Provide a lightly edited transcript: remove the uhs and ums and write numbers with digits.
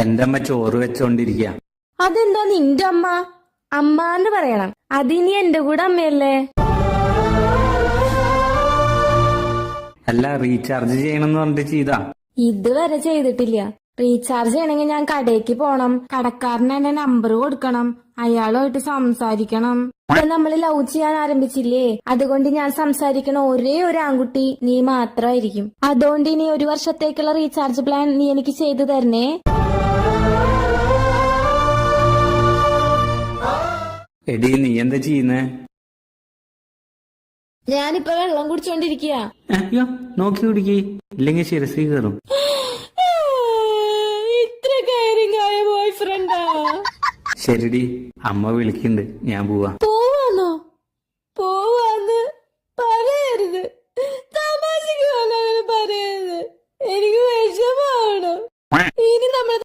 എന്റെ അമ്മ ചോറ് വെച്ചോണ്ടിരിക്ക. അതെന്താ നിന്റെ അമ്മ? അമ്മാന്ന് പറയണം. അതിനി എന്റെ കൂടെ അമ്മയല്ലേ? അല്ല, റീചാർജ് ചെയ്യണമെന്ന് പറഞ്ഞിട്ട് ചെയ്താ? ഇതുവരെ ചെയ്തിട്ടില്ല. റീചാർജ് ചെയ്യണമെങ്കിൽ ഞാൻ കടയ്ക്ക് പോണം, കടക്കാരന് എന്റെ നമ്പർ കൊടുക്കണം, അയാളുമായിട്ട് സംസാരിക്കണം. നമ്മൾ ലവ് ചെയ്യാൻ ആരംഭിച്ചില്ലേ, അതുകൊണ്ട് ഞാൻ സംസാരിക്കണ ഒരേ ഒരു ആൺകുട്ടി നീ മാത്രമായിരിക്കും. അതുകൊണ്ട് ഇനി 1 വർഷത്തേക്കുള്ള റീചാർജ് പ്ലാൻ നീ എനിക്ക് ചെയ്തു തരണേ. എടി, നീ എന്താ ചെയ്യുന്നേ? ഞാനിപ്പോ വെള്ളം കുടിച്ചോണ്ടിരിക്കുക. അയ്യോ, നോക്കി കുടിക്ക്, ഇല്ലെങ്കിൽ ശിരസി കയറും. ഇത്ര കെയറിംഗ് ആയ ബോയ് ഫ്രണ്ടാ. ശരിടി, അമ്മ വിളിക്കുന്നുണ്ട്, ഞാൻ പോവാ.